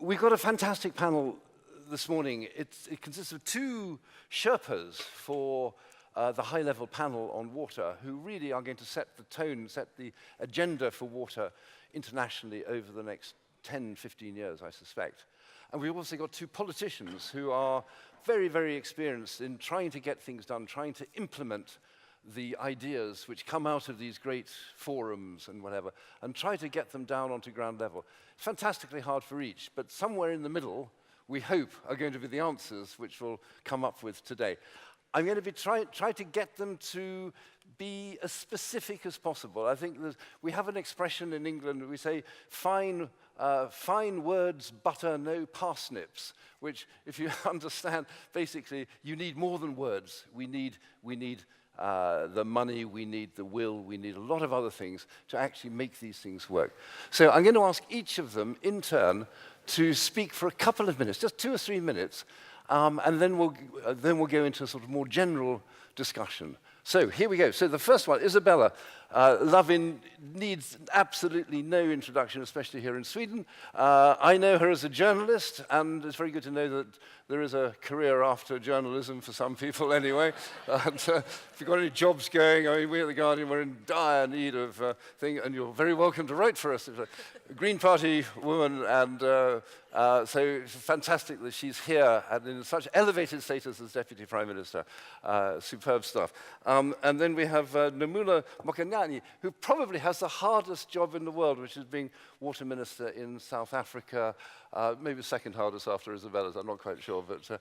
we've got a fantastic panel this morning. It consists of two Sherpas for the high-level panel on water, who really are going to set the tone, set the agenda for water internationally over the next 10, 15 years, I suspect. And we've also got two politicians who are very, very experienced in trying to get things done, trying to implement the ideas which come out of these great forums and whatever, and try to get them down onto ground level. Fantastically hard for each, but somewhere in the middle, we hope, are going to be the answers which we'll come up with today. I'm going to be try to get them to be as specific as possible. I think we have an expression in England, we say, fine words, butter, no parsnips, which, if you understand, basically, you need more than words. We need the money, we need the will, we need a lot of other things to actually make these things work. So I'm going to ask each of them in turn to speak for a couple of minutes, just 2 or 3 minutes, and then we'll go into a sort of more general discussion. So here we go. So the first one, Isabella. Lövin needs absolutely no introduction, especially here in Sweden. I know her as a journalist, and it's very good to know that there is a career after journalism for some people anyway. And if you've got any jobs going, I mean, we at The Guardian, we're in dire need of thing, and you're very welcome to write for us. It's a Green Party woman, and so it's fantastic that she's here and in such elevated status as Deputy Prime Minister. Superb stuff. And then we have Nomvula Mokonyane, who probably has the hardest job in the world, which is being Water Minister in South Africa. Maybe second hardest after Isabella's, I'm not quite sure. But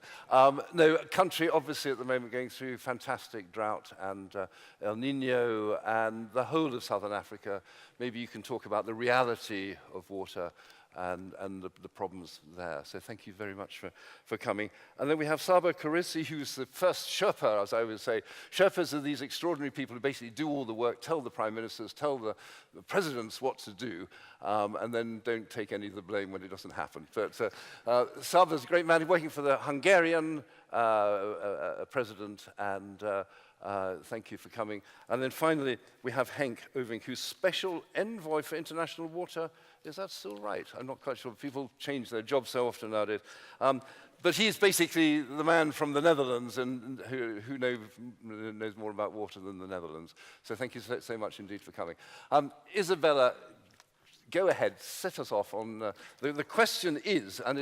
no, country obviously at the moment going through fantastic drought and El Nino and the whole of Southern Africa. Maybe you can talk about the reality of water and the problems there. So thank you very much for coming. And then we have Csaba Körösi, who's the first Sherpa, as I would say. Sherpas are these extraordinary people who basically do all the work, tell the prime ministers, tell the presidents what to do, and then don't take any of the blame when it doesn't happen. But Csaba's a great man working for the Hungarian president, and thank you for coming. And then finally, we have Henk Ovink, who's Special Envoy for International Water. Is that still right? I'm not quite sure. People change their jobs so often nowadays. But he's basically the man from the Netherlands and who knows more about water than the Netherlands. So thank you so much indeed for coming. Isabella, go ahead, set us off on the question is, and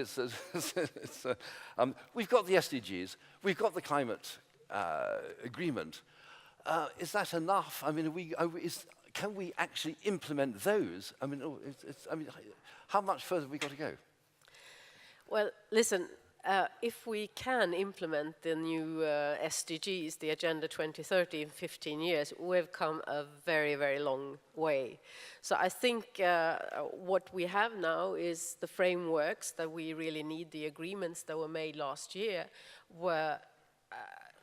we've got the SDGs, we've got the climate agreement. Is that enough? I mean, can we actually implement those? I mean, how much further have we got to go? Well, listen, if we can implement the new SDGs, the Agenda 2030 in 15 years, we've come a very, very long way. So I think what we have now is the frameworks that we really need. The agreements that were made last year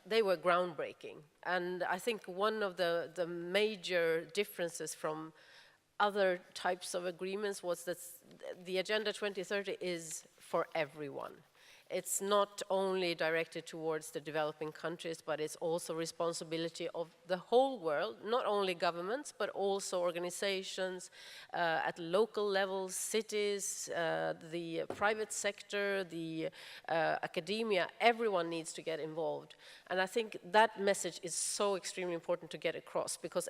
they were groundbreaking. And I think one of the major differences from other types of agreements was that the Agenda 2030 is for everyone. It's not only directed towards the developing countries, but it's also responsibility of the whole world, not only governments, but also organizations at local levels, cities, the private sector, the academia. Everyone needs to get involved. And I think that message is so extremely important to get across, because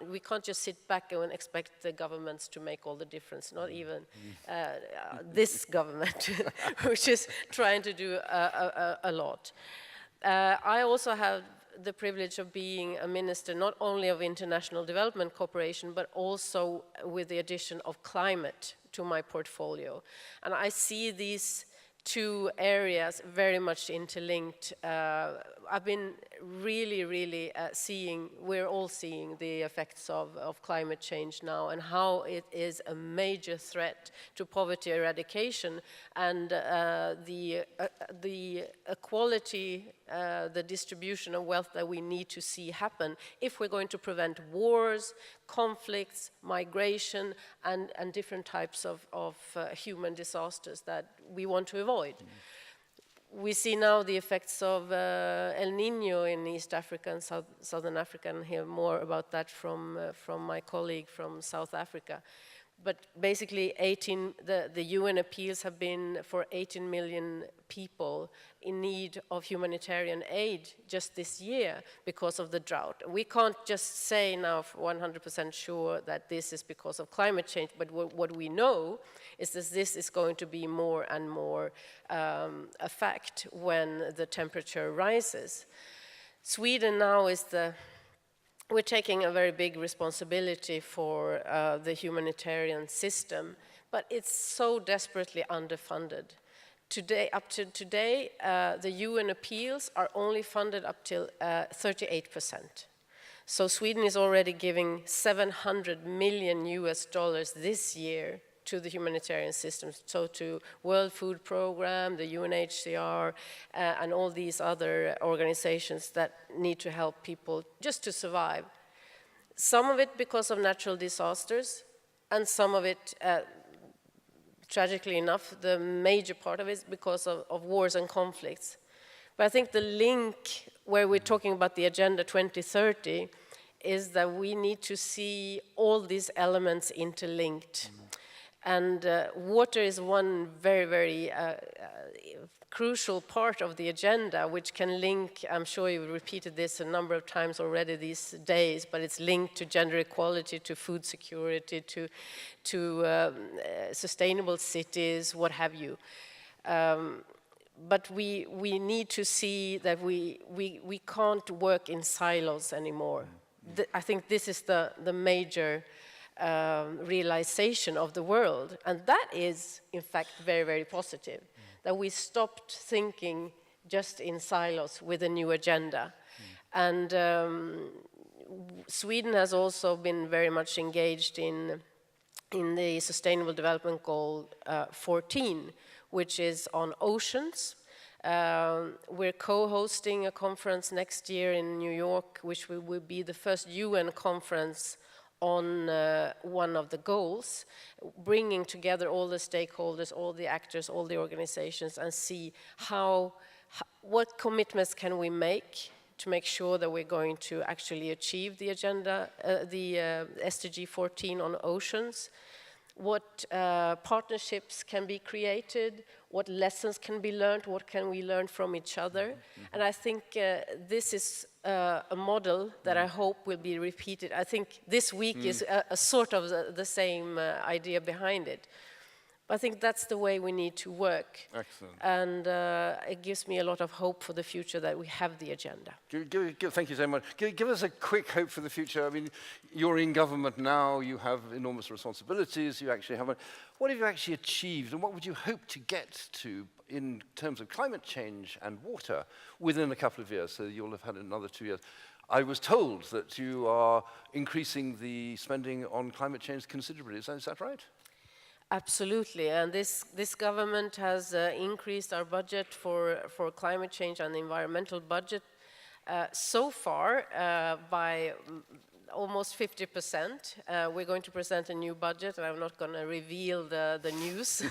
we can't just sit back and expect the governments to make all the difference, not even this government, which is trying to do a lot. I also have the privilege of being a minister not only of international development cooperation, but also with the addition of climate to my portfolio. And I see these two areas very much interlinked. I've been really we're all seeing the effects of climate change now, and how it is a major threat to poverty eradication and the equality, the distribution of wealth that we need to see happen if we're going to prevent wars, conflicts, migration, and different types of human disasters that we want to avoid. We see now the effects of El Nino in East Africa and Southern Africa, and hear more about that from my colleague from South Africa. But basically, the UN appeals have been for 18 million people in need of humanitarian aid just this year because of the drought. We can't just say now for 100% sure that this is because of climate change, but what we know is that this is going to be more and more a fact when the temperature rises. Sweden now we're taking a very big responsibility for the humanitarian system, but it's so desperately underfunded. Up to today, the UN appeals are only funded up till 38%. So Sweden is already giving $700 million this year to the humanitarian systems, so to World Food Programme, the UNHCR, and all these other organizations that need to help people just to survive. Some of it because of natural disasters, and some of it, tragically enough, the major part of it is because of wars and conflicts. But I think the link where we're talking about the Agenda 2030 is that we need to see all these elements interlinked. And water is one very, very crucial part of the agenda, which can link, I'm sure you've repeated this a number of times already these days, but it's linked to gender equality, to food security, to sustainable cities, what have you. But we need to see that we can't work in silos anymore. I think this is the major realization of the world, and that is in fact very, very positive, that we stopped thinking just in silos with a new agenda. And Sweden has also been very much engaged in the Sustainable Development Goal 14, which is on oceans. We're co-hosting a conference next year in New York, which will be the first UN conference on one of the goals, bringing together all the stakeholders, all the actors, all the organizations, and see what commitments can we make to make sure that we're going to actually achieve the agenda, the SDG 14 on oceans, what partnerships can be created, what lessons can be learned, what can we learn from each other. And I think this is a model that I hope will be repeated. I think this week is a sort of the same idea behind it. But I think that's the way we need to work. Excellent. And it gives me a lot of hope for the future that we have the agenda. Thank you so much. Give us a quick hope for the future. I mean, you're in government now, you have enormous responsibilities, you actually have what have you actually achieved, and what would you hope to get to in terms of climate change and water within a couple of years? So you'll have had another 2 years. I was told that you are increasing the spending on climate change considerably. Is that right? Absolutely, and this government has increased our budget for climate change and the environmental budget so far by almost 50%. We're going to present a new budget, and I'm not going to reveal the news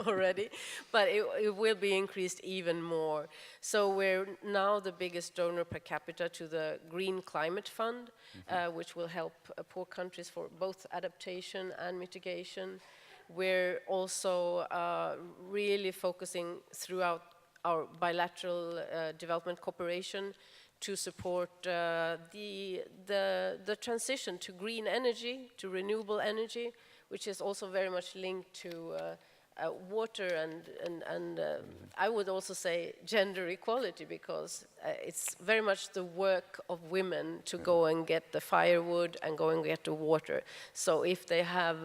already, but it will be increased even more. So we're now the biggest donor per capita to the Green Climate Fund, which will help poor countries for both adaptation and mitigation. We're also really focusing throughout our bilateral development cooperation to support the transition to green energy, to renewable energy, which is also very much linked to water and I would also say gender equality, because it's very much the work of women to go and get the firewood and go and get the water. So if they have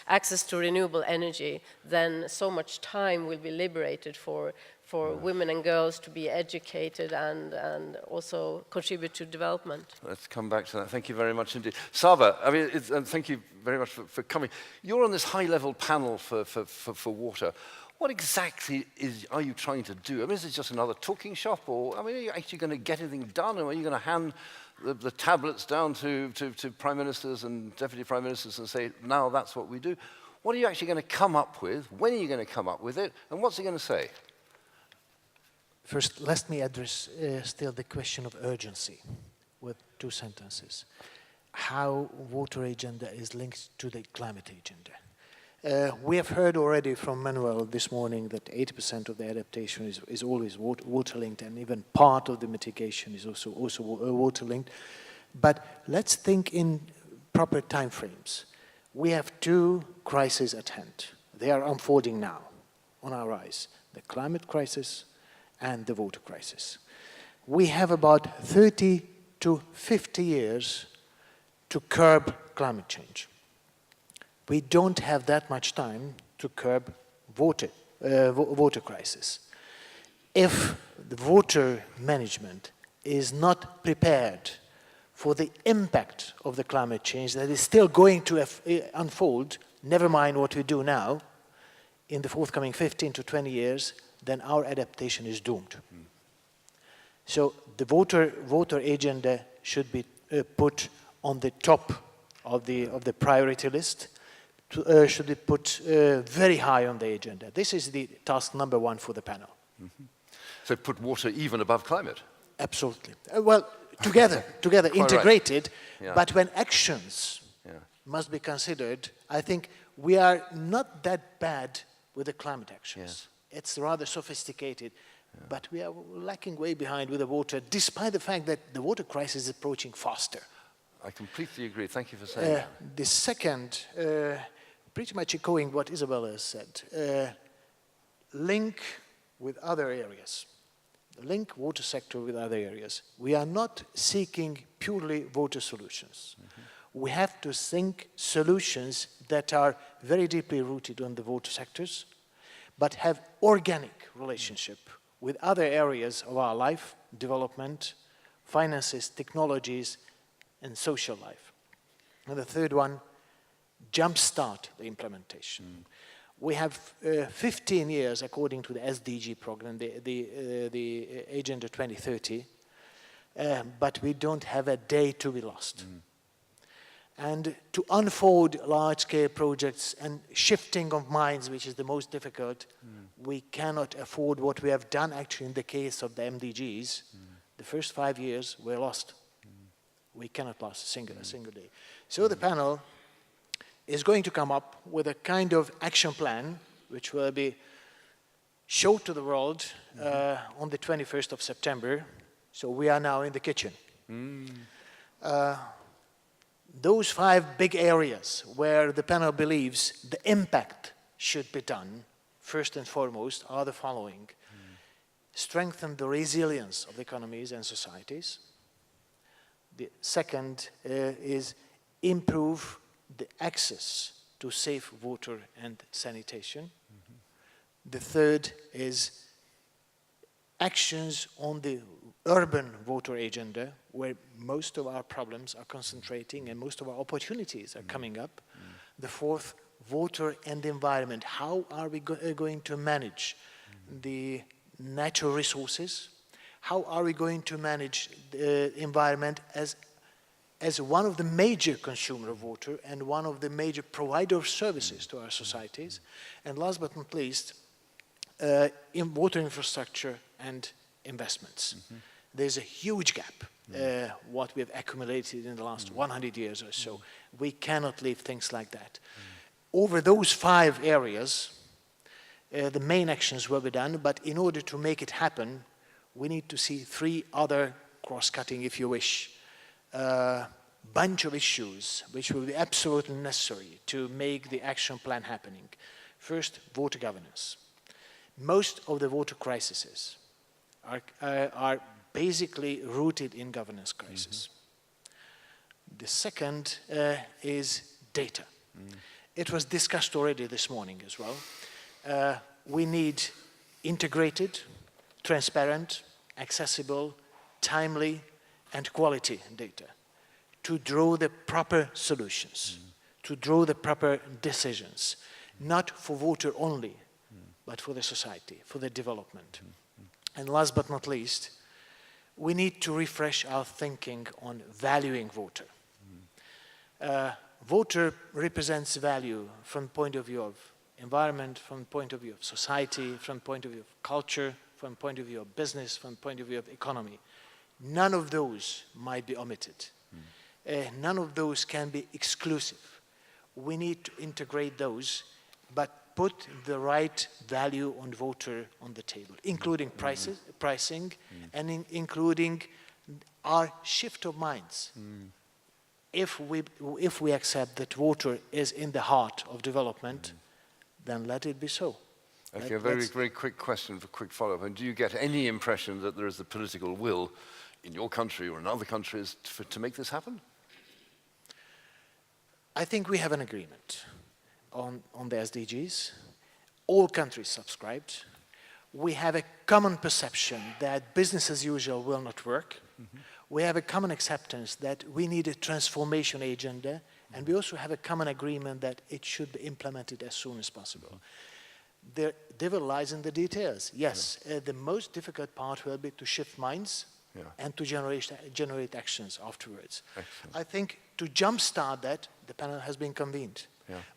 access to renewable energy, then so much time will be liberated for women and girls to be educated and also contribute to development. Let's come back to that. Thank you very much indeed. Csaba, I mean, and thank you very much for coming. You're on this high-level panel for water. What exactly are you trying to do? I mean, is it just another talking shop, or I mean, are you actually going to get anything done, or are you going to hand the tablets down to prime ministers and deputy prime ministers and say, now that's what we do? What are you actually going to come up with? When are you going to come up with it? And what's it going to say? First, let me address still the question of urgency with 2 sentences. how water agenda is linked to the climate agenda. We have heard already from Manuel this morning that 80% of the adaptation is always water-linked, and even part of the mitigation is also water-linked. But let's think in proper time frames. We have two crises at hand. They are unfolding now on our eyes: the climate crisis and the water crisis. We have about 30 to 50 years to curb climate change. We don't have that much time to curb water crisis. If the water management is not prepared for the impact of the climate change that is still going to unfold, never mind what we do now, in the forthcoming 15 to 20 years, then our adaptation is doomed. So the water agenda should be put on the top of the priority list, should be put very high on the agenda. This is the task number one for the panel. So put water even above climate? Absolutely. Well, together, integrated, right. Yeah. But when actions must be considered, I think we are not that bad with the climate actions. Yeah. It's rather sophisticated, but we are lacking way behind with the water, despite the fact that the water crisis is approaching faster. I completely agree. Thank you for saying that. The second, pretty much echoing what Isabella has said, link with other areas. Link water sector with other areas. We are not seeking purely water solutions. We have to think solutions that are very deeply rooted on the water sectors, but have organic relationship with other areas of our life, development, finances, technologies, and social life. And the third one, jumpstart the implementation. We have 15 years, according to the SDG program, the Agenda 2030, but we don't have a day to be lost. And to unfold large-scale projects and shifting of minds, which is the most difficult, we cannot afford what we have done actually in the case of the MDGs. The first 5 years were lost. We cannot last a single day. So the panel is going to come up with a kind of action plan which will be shown to the world on the 21st of September. So we are now in the kitchen. Those 5 big areas where the panel believes the impact should be done, first and foremost, are the following. Strengthen the resilience of economies and societies. The second is improve the access to safe water and sanitation. The third is actions on the urban water agenda, where most of our problems are concentrating and most of our opportunities are coming up. The fourth, water and environment. How are we going to manage the natural resources? How are we going to manage the environment as one of the major consumers of water and one of the major provider of services to our societies? And last but not least, in water infrastructure and investments. There's a huge gap, what we have accumulated in the last 100 years or so. We cannot leave things like that. Over those 5 areas, the main actions will be done, but in order to make it happen, we need to see 3 other cross-cutting, if you wish, bunch of issues which will be absolutely necessary to make the action plan happening. First, water governance. Most of the water crises are basically rooted in governance crisis. The second is data. It was discussed already this morning as well. We need integrated, transparent, accessible, timely, and quality data to draw the proper solutions, to draw the proper decisions, not for water only, but for the society, for the development. And last but not least, we need to refresh our thinking on valuing water. Water represents value from the point of view of environment, from the point of view of society, from the point of view of culture, from the point of view of business, from the point of view of economy. None of those might be omitted. none of those can be exclusive. We need to integrate those, but put the right value on voter on the table, including pricing, and including our shift of minds. If we accept that water is in the heart of development, then let it be so. Okay, a very quick question for quick follow-up. And do you get any impression that there is the political will in your country or in other countries to make this happen? I think we have an agreement on the SDGs. All countries subscribed. We have a common perception that business as usual will not work. We have a common acceptance that we need a transformation agenda, and we also have a common agreement that it should be implemented as soon as possible. The devil lies in the details. Yes, the most difficult part will be to shift minds and to generate actions afterwards. Excellent. I think to jumpstart that, the panel has been convened.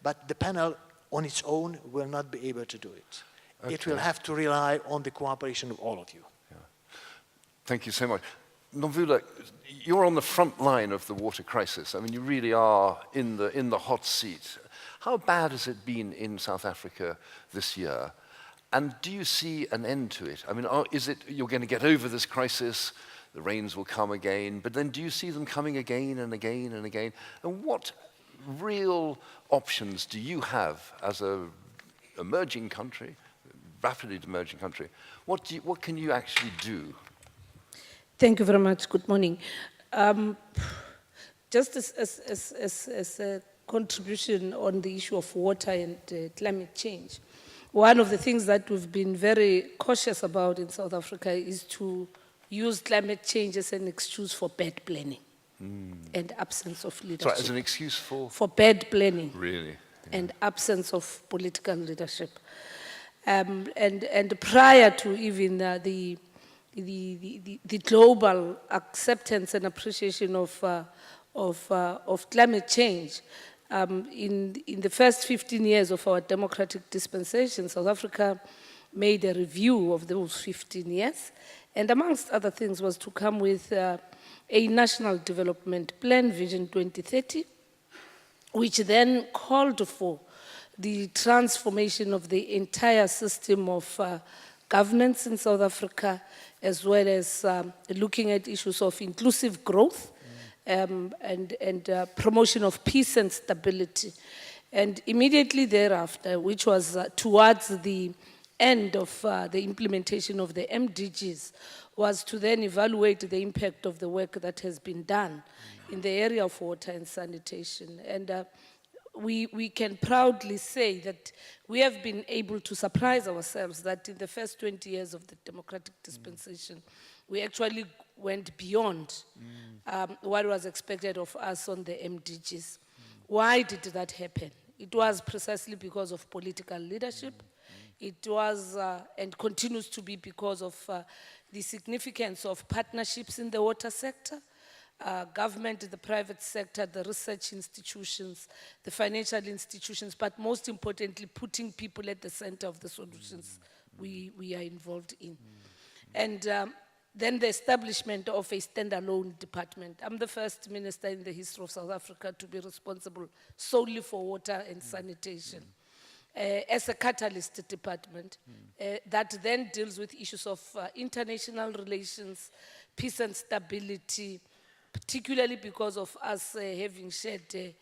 But the panel on its own will not be able to do it. Okay. It will have to rely on the cooperation of all of you. Thank you so much. Nomvula, you're on the front line of the water crisis. I mean, you really are in the hot seat. How bad has it been in South Africa this year? And do you see an end to it? I mean, is it you're going to get over this crisis, the rains will come again, but then do you see them coming again and again and again? And what real options do you have as an emerging country, rapidly emerging country? What can you actually do? Thank you very much. Good morning. Just as a contribution on the issue of water and climate change, one of the things that we've been very cautious about in South Africa is to use climate change as an excuse for bad planning and absence of leadership. Sorry, as an excuse for? For bad planning. Really? And absence of political leadership. And prior to even the global acceptance and appreciation of climate change, in the first 15 years of our democratic dispensation, South Africa made a review of those 15 years, and amongst other things was to come with a national development plan, Vision 2030, which then called for the transformation of the entire system of governance in South Africa, as well as looking at issues of inclusive growth and promotion of peace and stability. And immediately thereafter, which was towards the end of the implementation of the MDGs, was to then evaluate the impact of the work that has been done in the area of water and sanitation. And we can proudly say that we have been able to surprise ourselves that in the first 20 years of the democratic dispensation, we actually went beyond what was expected of us on the MDGs. Why did that happen? It was precisely because of political leadership. It was and continues to be because of the significance of partnerships in the water sector. Government, the private sector, the research institutions, the financial institutions, but most importantly, putting people at the center of the solutions we are involved in. And then the establishment of a standalone department. I'm the first minister in the history of South Africa to be responsible solely for water and sanitation. As a catalyst department that then deals with issues of international relations, peace and stability, particularly because of us having shared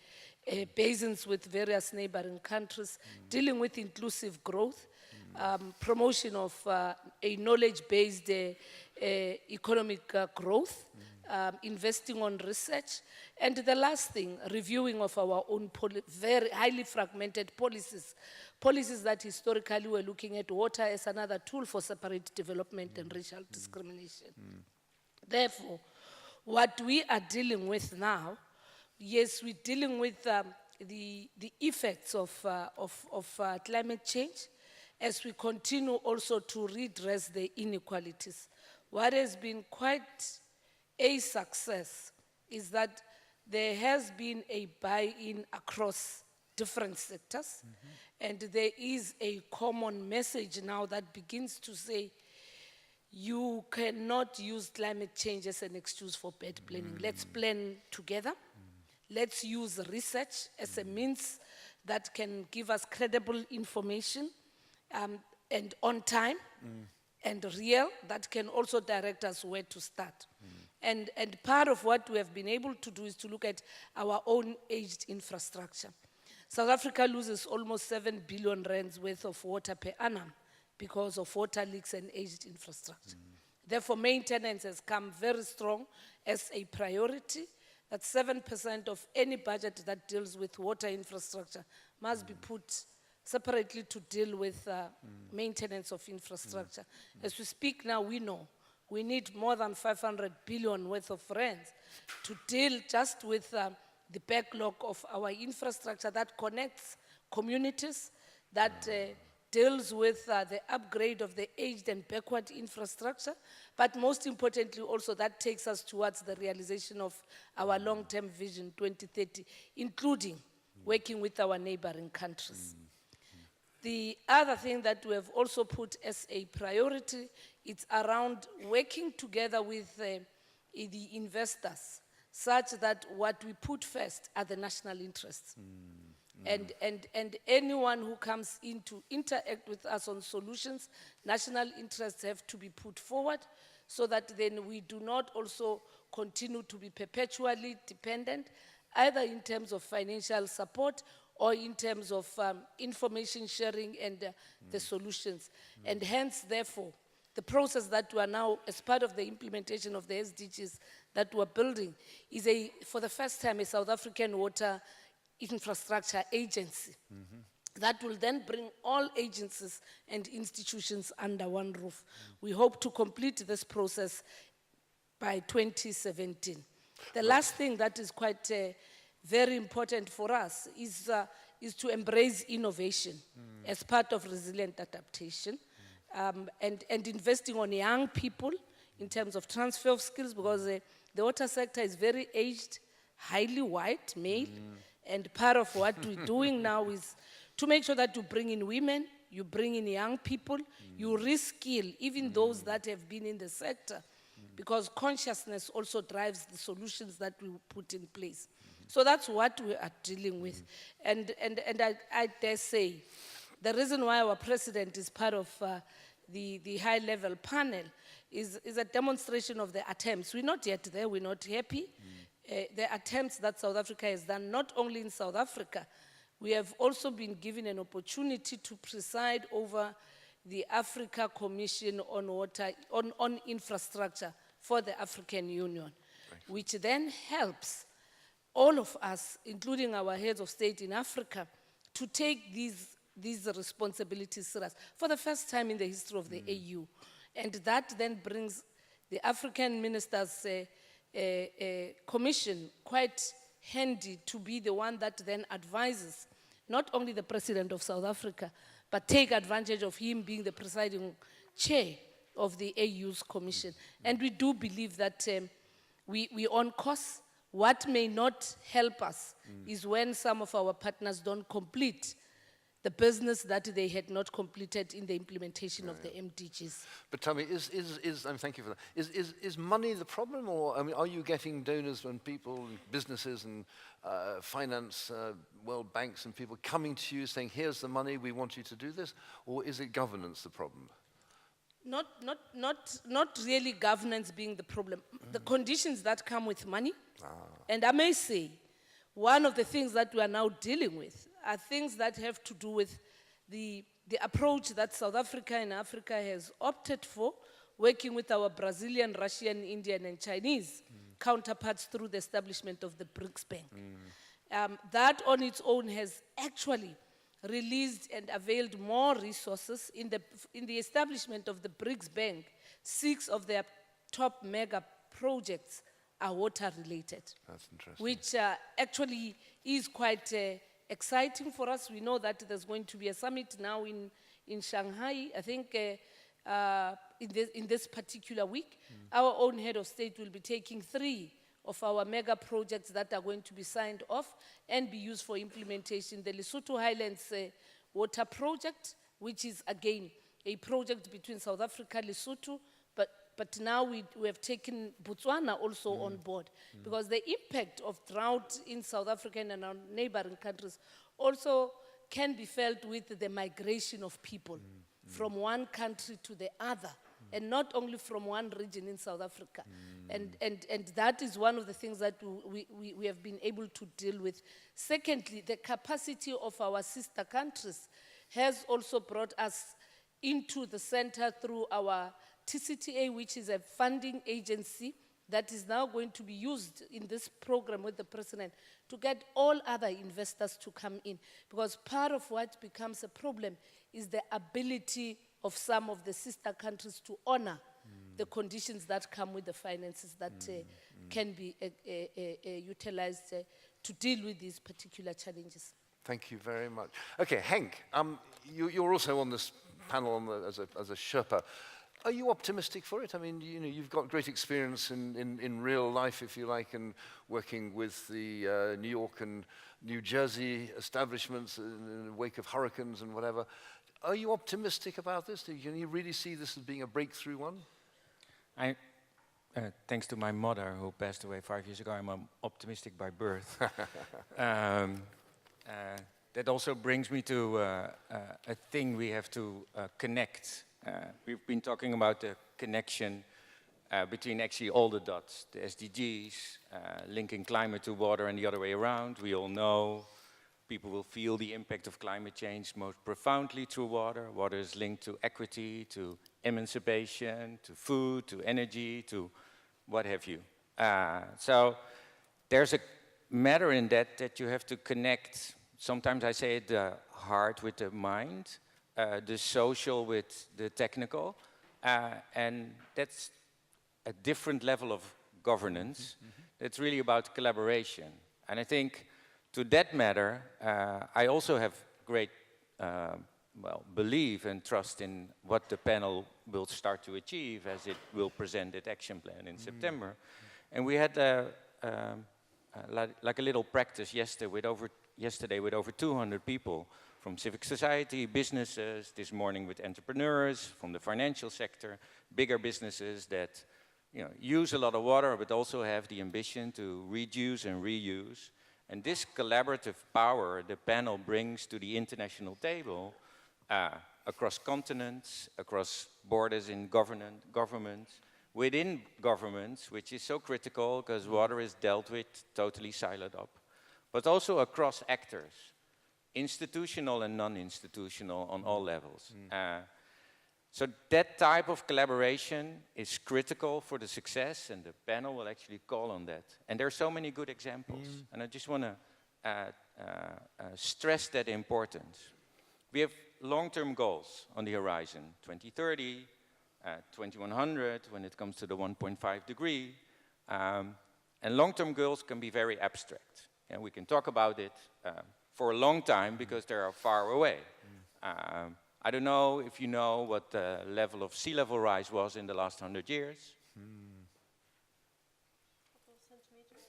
basins with various neighboring countries, dealing with inclusive growth, promotion of a knowledge-based economic growth, investing on research, and the last thing, reviewing of our own very highly fragmented policies that historically were looking at water as another tool for separate development and racial discrimination. Therefore, what we are dealing with now, yes, we're dealing with the effects of climate change as we continue also to redress the inequalities. What has been quite a success is that there has been a buy-in across different sectors, and there is a common message now that begins to say you cannot use climate change as an excuse for bad planning. Let's plan together. Let's use research as a means that can give us credible information and on time and real, that can also direct us where to start. And part of what we have been able to do is to look at our own aged infrastructure. South Africa loses almost 7 billion rands worth of water per annum because of water leaks and aged infrastructure. Therefore, maintenance has come very strong as a priority. That 7% of any budget that deals with water infrastructure must be put separately to deal with maintenance of infrastructure. As we speak now, we know we need more than 500 billion worth of rands to deal just with the backlog of our infrastructure that connects communities, that deals with the upgrade of the aged and backward infrastructure, but most importantly also that takes us towards the realization of our long-term vision 2030, including working with our neighboring countries. The other thing that we have also put as a priority, it's around working together with the investors, such that what we put first are the national interests. And anyone who comes in to interact with us on solutions, national interests have to be put forward so that then we do not also continue to be perpetually dependent, either in terms of financial support or in terms of information sharing and the solutions. And hence, therefore, the process that we are now, as part of the implementation of the SDGs that we're building, is for the first time, a South African water infrastructure agency that will then bring all agencies and institutions under one roof. We hope to complete this process by 2017. The last thing that is quite very important for us is to embrace innovation as part of resilient adaptation, and investing on young people in terms of transfer of skills, because the water sector is very aged, highly white, male, and part of what we're doing now is to make sure that you bring in women, you bring in young people, you reskill even those that have been in the sector, because consciousness also drives the solutions that we put in place. So that's what we are dealing with. And I dare say, the reason why our president is part of the high-level panel is a demonstration of the attempts. We're not yet there, we're not happy. The attempts that South Africa has done, not only in South Africa, we have also been given an opportunity to preside over the Africa Commission on Water, on Infrastructure for the African Union, which then helps all of us, including our heads of state in Africa, to take these responsibilities serious for the first time in the history of the AU. And that then brings the African Ministers' Commission quite handy to be the one that then advises not only the President of South Africa, but take advantage of him being the presiding chair of the AU's Commission. And we do believe that we're on course. What may not help us is when some of our partners don't complete the business that they had not completed in the implementation of the MDGs. But tell me, thank you for that. Is money the problem, or are you getting donors when people, businesses and finance, world banks and people coming to you saying, here's the money, we want you to do this, or is it governance the problem? Not really governance being the problem. The conditions that come with money, and I may say, one of the things that we are now dealing with are things that have to do with the approach that South Africa and Africa has opted for, working with our Brazilian, Russian, Indian, and Chinese counterparts through the establishment of the BRICS Bank. That on its own has actually released and availed more resources. In the establishment of the BRICS Bank, 6 of their top mega projects are water related. That's interesting. Which actually is quite exciting for us. We know that there's going to be a summit now in Shanghai, I think in this particular week. Our own head of state will be taking 3 of our mega projects that are going to be signed off and be used for implementation. The Lesotho Highlands Water Project, which is again a project between South Africa, Lesotho, but now we have taken Botswana also on board, because the impact of drought in South Africa and our neighboring countries also can be felt with the migration of people from one country to the other, and not only from one region in South Africa. And that is one of the things that we have been able to deal with. Secondly, the capacity of our sister countries has also brought us into the center through our TCTA, which is a funding agency that is now going to be used in this program with the president to get all other investors to come in. Because part of what becomes a problem is the ability of some of the sister countries to honor the conditions that come with the finances that can be utilized to deal with these particular challenges. Thank you very much. Okay, Henk, you're also on this panel as a Sherpa. Are you optimistic for it? I mean, you've got great experience in real life, if you like, and working with the New York and New Jersey establishments in the wake of hurricanes and whatever. Are you optimistic about this? Can you really see this as being a breakthrough one? Thanks to my mother, who passed away 5 years ago, I'm optimistic by birth. That also brings me to a thing we have to connect. We've been talking about the connection between actually all the dots, the SDGs, linking climate to water and the other way around. We all know people will feel the impact of climate change most profoundly through water. Water is linked to equity, to emancipation, to food, to energy, to what have you. So there's a matter in that you have to connect. Sometimes I say it, the heart with the mind, the social with the technical, and that's a different level of governance. It's really about collaboration. And I think to that matter, I also have great belief and trust in what the panel will start to achieve as it will present its action plan in September. And we had like a little practice yesterday with over 200 people from civic society, businesses, this morning with entrepreneurs from the financial sector, bigger businesses that use a lot of water but also have the ambition to reduce and reuse. And this collaborative power the panel brings to the international table across continents, across borders in governments, within governments, which is so critical because water is dealt with totally siloed up, but also across actors, institutional and non-institutional on all levels. So that type of collaboration is critical for the success, and the panel will actually call on that. And there are so many good examples, and I just want to stress that importance. We have long-term goals on the horizon, 2030, 2100, when it comes to the 1.5 degree. And long-term goals can be very abstract. And we can talk about it for a long time because they are far away. I don't know if you know what the level of sea level rise was in the last 100 years.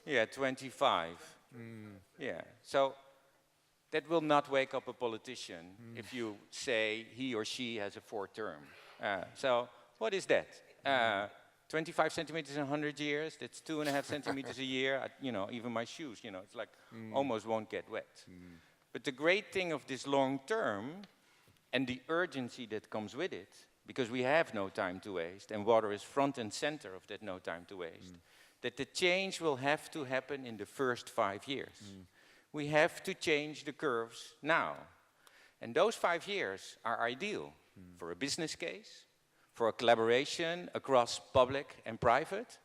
Yeah, 25. Yeah, so that will not wake up a politician if you say he or she has a 4th term. So what is that? 25 centimeters in 100 years, that's 2.5 centimeters a year. Even my shoes, it's like almost won't get wet. But the great thing of this long term and the urgency that comes with it, because we have no time to waste, and water is front and center of that no time to waste, that the change will have to happen in the first 5 years. We have to change the curves now. And those 5 years are ideal for a business case, for a collaboration across public and private,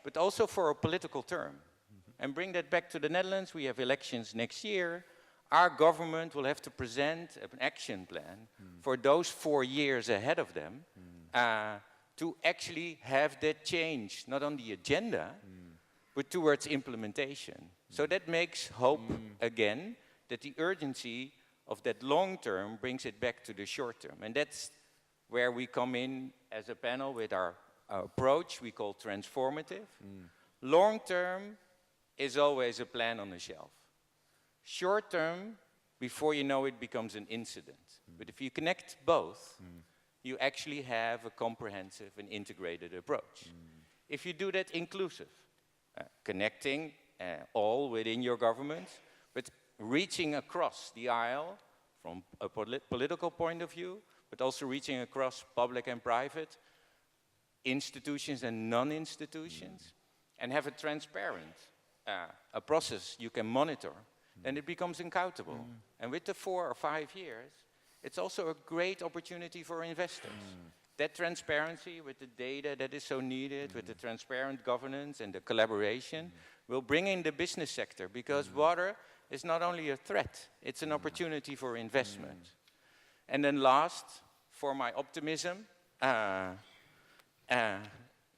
but also for a political term. And bring that back to the Netherlands, we have elections next year. Our government will have to present an action plan for those 4 years ahead of them to actually have that change, not on the agenda, but towards implementation. So that makes hope again that the urgency of that long term brings it back to the short term. And that's where we come in as a panel with our approach we call transformative. Long term is always a plan on the shelf. Short term, before you know it, becomes an incident. But if you connect both, you actually have a comprehensive and integrated approach. If you do that inclusive, connecting all within your government, but reaching across the aisle from a political point of view, but also reaching across public and private, institutions and non-institutions, and have a transparent a process you can monitor, then it becomes accountable. And with the 4 or 5 years, it's also a great opportunity for investors. That transparency with the data that is so needed, with the transparent governance and the collaboration, will bring in the business sector, because water is not only a threat, it's an opportunity for investment. And then last, for my optimism,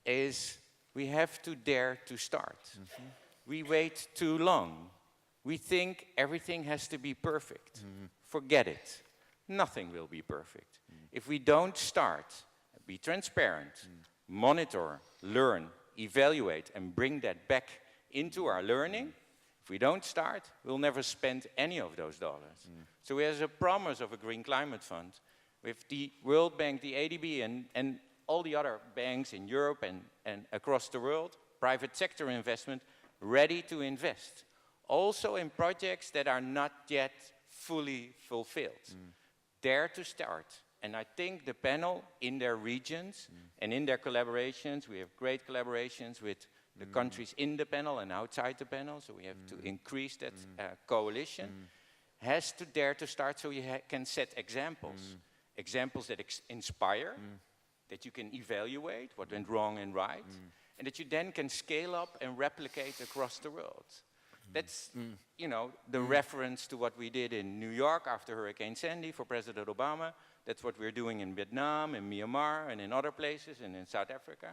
is we have to dare to start. We wait too long. We think everything has to be perfect. Forget it. Nothing will be perfect. If we don't start, be transparent, monitor, learn, evaluate, and bring that back into our learning, if we don't start, we'll never spend any of those dollars. So there's a promise of a Green Climate Fund with the World Bank, the ADB, and all the other banks in Europe and across the world, private sector investment, ready to invest. Also in projects that are not yet fully fulfilled. Dare to start. And I think the panel in their regions and in their collaborations, we have great collaborations with the countries in the panel and outside the panel, so we have to increase that coalition, has to dare to start so you can set examples. Examples that inspire, that you can evaluate what went wrong and right, and that you then can scale up and replicate across the world. That's, you know, the reference to what we did in New York after Hurricane Sandy for President Obama. That's what we're doing in Vietnam, in Myanmar, and in other places, and in South Africa.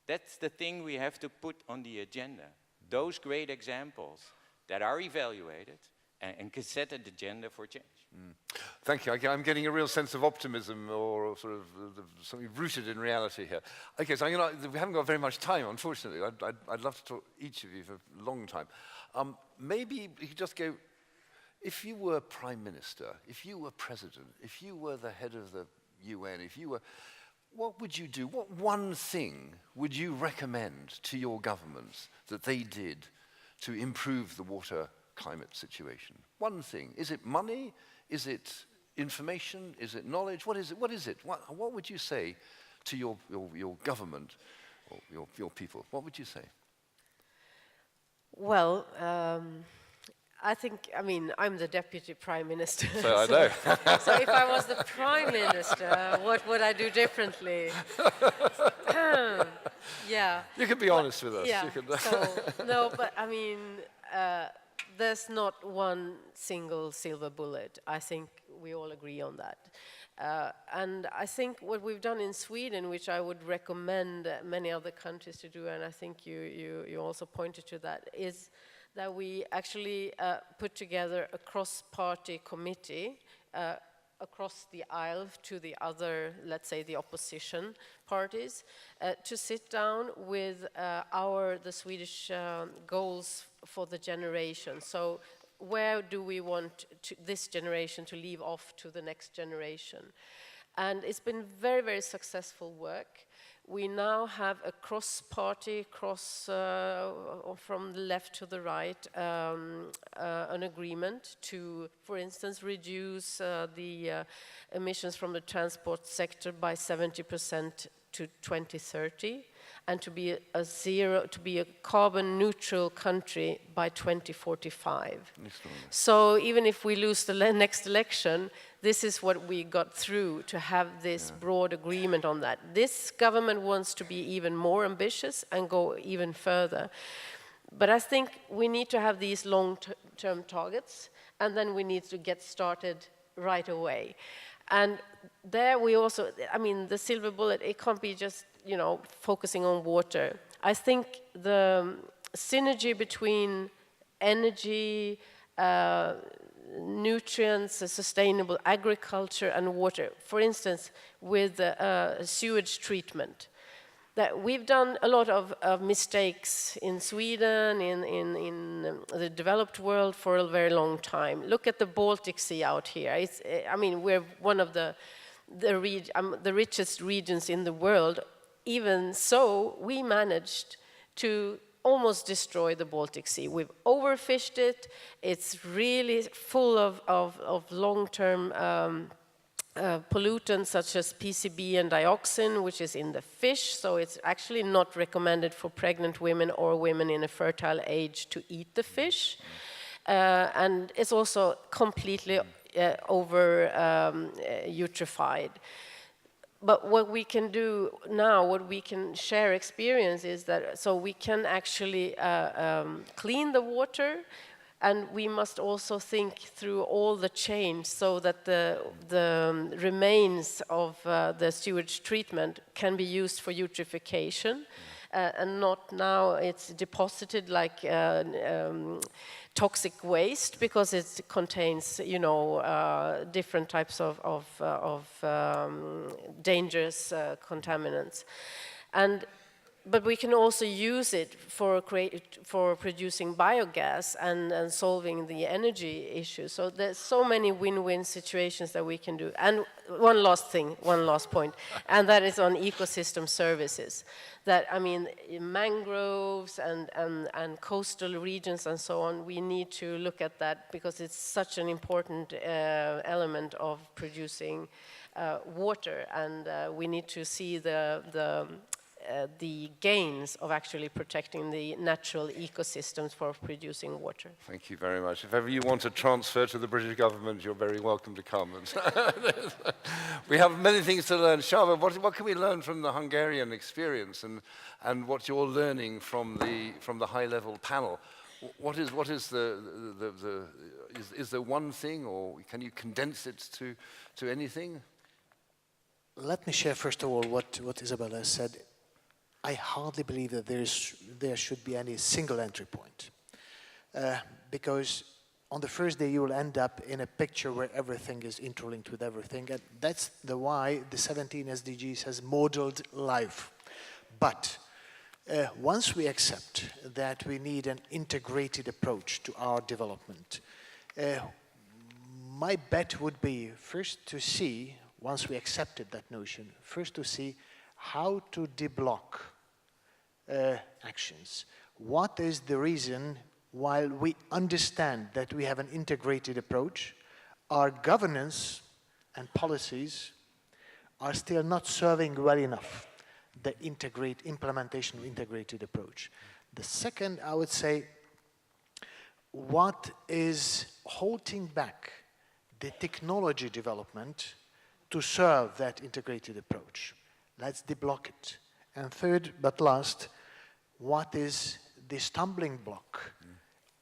That's the thing we have to put on the agenda. Those great examples that are evaluated and can set an agenda for change. Thank you. I'm getting a real sense of optimism, or sort of something rooted in reality here. Okay, so we haven't got very much time, unfortunately. I'd love to talk to each of you for a long time. Maybe you could just go, if you were Prime Minister, if you were President, if you were the head of the UN, if you were, what would you do? What one thing would you recommend to your governments that they did to improve the water climate situation? One thing. Is it money? Is it information? Is it knowledge? What is it? What is it? What would you say to your government or your people? What would you say? Well, I think, I'm the Deputy Prime Minister. So I know. So if I was the Prime Minister, what would I do differently? Yeah. You can be honest with us. Yeah. You can no, but there's not one single silver bullet. I think we all agree on that. And I think what we've done in Sweden, which I would recommend many other countries to do, and I think you also pointed to that, is that we actually put together a cross-party committee across the aisle to the other, let's say, the opposition parties, to sit down with the Swedish goals for the generation. So where do we want this generation to leave off to the next generation? And it's been very, very successful work. We now have a cross-party, from the left to the right, an agreement to, for instance, reduce the emissions from the transport sector by 70% to 2030, and to be a carbon neutral country by 2045. So even if we lose the next election, this is what we got through, to have this broad agreement on that. This government wants to be even more ambitious and go even further. But I think we need to have these long-term targets, and then we need to get started right away. And there we also, the silver bullet, it can't be just, focusing on water. I think the synergy between energy, nutrients, sustainable agriculture and water, for instance, with sewage treatment, that we've done a lot of mistakes in Sweden, in the developed world for a very long time. Look at the Baltic Sea out here. We're one of the the richest regions in the world. Even so, we managed to almost destroy the Baltic Sea. We've overfished it. It's really full of long-term pollutants such as PCB and dioxin, which is in the fish, so it's actually not recommended for pregnant women or women in a fertile age to eat the fish. And it's also completely eutrophied. But what we can do now, what we can share experience is that, so we can actually clean the water, and we must also think through all the chains so that the remains of the sewage treatment can be used for eutrophication, and not now it's deposited like toxic waste, because it contains, you know, different types of dangerous contaminants. But we can also use it for producing biogas and solving the energy issue. So there's so many win-win situations that we can do. And one last point, and that is on ecosystem services. That, I mean, mangroves and coastal regions and so on, we need to look at that because it's such an important element of producing water, and we need to see the gains of actually protecting the natural ecosystems for producing water. Thank you very much. If ever you want to transfer to the British government, you're very welcome to come. We have many things to learn. Csaba, what can we learn from the Hungarian experience and what you're learning from the high-level panel? Is there one thing, or can you condense it to anything? Let me share first of all what Isabella said. I hardly believe that there should be any single entry point, because on the first day you will end up in a picture where everything is interlinked with everything, and that's why the 17 SDGs has modeled life. But once we accept that we need an integrated approach to our development, my bet would be first to see, once we accepted that notion, first to see how to deblock actions. What is the reason, while we understand that we have an integrated approach, our governance and policies are still not serving well enough the implementation of integrated approach? The second, I would say, what is holding back the technology development to serve that integrated approach? Let's deblock it. And third, but last, what is the stumbling block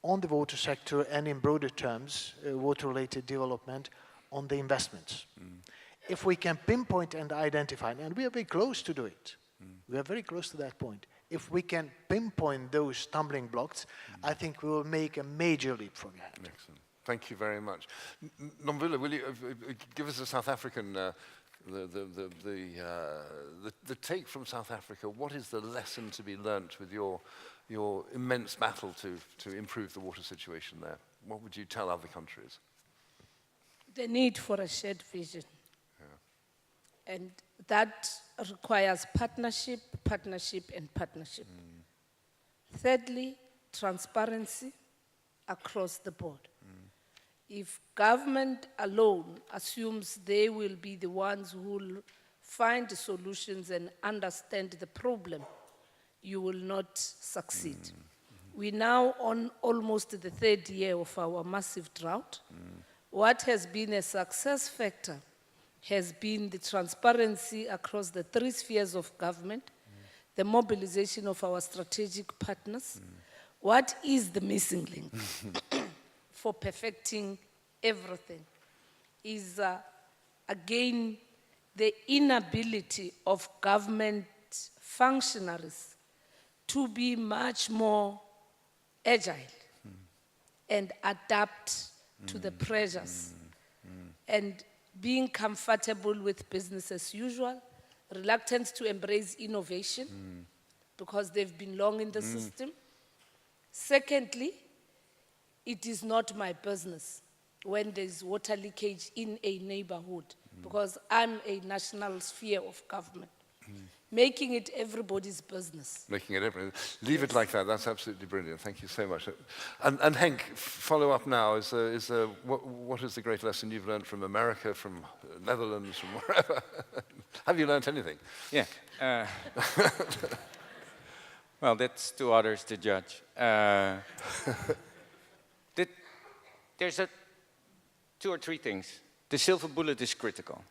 on the water sector and in broader terms, water-related development on the investments? If we can pinpoint and identify, and we are very close to do it, we are very close to that point. If we can pinpoint those stumbling blocks, I think we will make a major leap from ahead. Excellent. Thank you very much. Nomvula, will you give us a South African the take from South Africa? What is the lesson to be learnt with your immense battle to improve the water situation there? What would you tell other countries? The need for a shared vision. Yeah. And that requires partnership, and partnership. Thirdly, transparency across the board. If government alone assumes they will be the ones who will find the solutions and understand the problem, you will not succeed. We're now on almost the third year of our massive drought. What has been a success factor has been the transparency across the three spheres of government, the mobilization of our strategic partners. What is the missing link for perfecting everything is, again, the inability of government functionaries to be much more agile and adapt to the pressures, and being comfortable with business as usual, reluctant to embrace innovation because they've been long in the system. Secondly, it is not my business when there's water leakage in a neighborhood because I'm a national sphere of government. Making it everybody's business. Making it everything. Leave it like that. That's absolutely brilliant. Thank you so much. And Henk, follow up now. What is the great lesson you've learned from America, from Netherlands, from wherever? Have you learned anything? Yeah. Well, that's to others to judge. There's two or three things. The silver bullet is critical.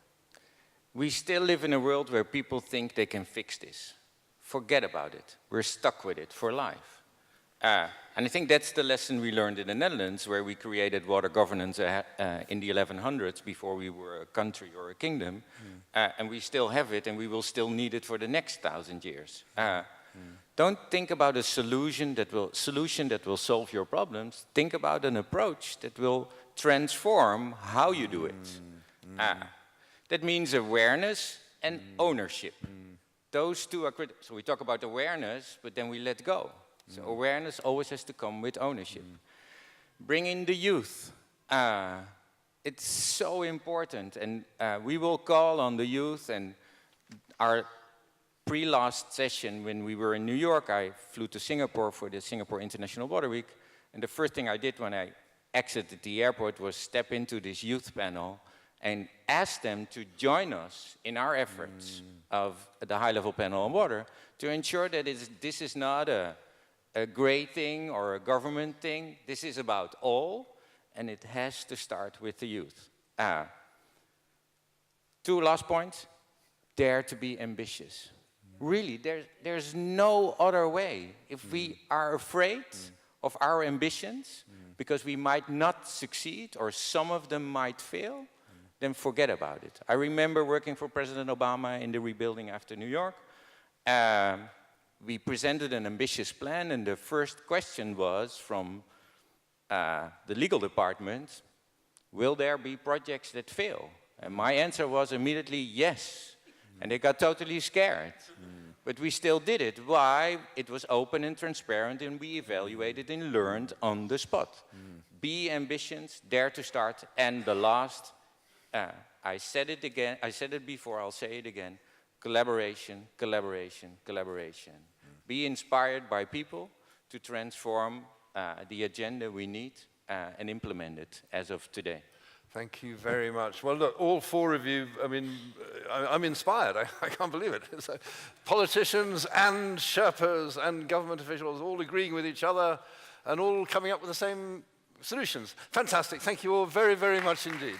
We still live in a world where people think they can fix this. Forget about it. We're stuck with it for life. And I think that's the lesson we learned in the Netherlands, where we created water governance in the 1100s before we were a country or a kingdom. And we still have it, and we will still need it for the next 1,000 years. Don't think about a solution that will solve your problems. Think about an approach that will transform how you do it. That means awareness and ownership. Those two are critical. So we talk about awareness, but then we let go. So awareness always has to come with ownership. Bring in the youth. It's so important. And we will call on the youth. And our pre-last session, when we were in New York, I flew to Singapore for the Singapore International Water Week. And the first thing I did when I exited the airport was step into this youth panel and ask them to join us in our efforts of the high-level panel on water to ensure that this is not a great thing or a government thing. This is about all, and it has to start with the youth. Two last points. Dare to be ambitious. Really, there's no other way. If we are afraid of our ambitions, because we might not succeed or some of them might fail, then forget about it. I remember working for President Obama in the rebuilding after New York. We presented an ambitious plan, and the first question was from the legal department, will there be projects that fail? And my answer was immediately yes. And they got totally scared. But we still did it. Why? It was open and transparent, and we evaluated and learned on the spot. Be ambitious, dare to start, and the last, I said it again, I said it before, I'll say it again, collaboration, collaboration, collaboration. Be inspired by people to transform the agenda we need and implement it as of today. Thank you very much. Well, look, all four of you, I mean, I'm inspired. I can't believe it. So, politicians and Sherpas and government officials all agreeing with each other and all coming up with the same solutions. Fantastic. Thank you all very, very much indeed.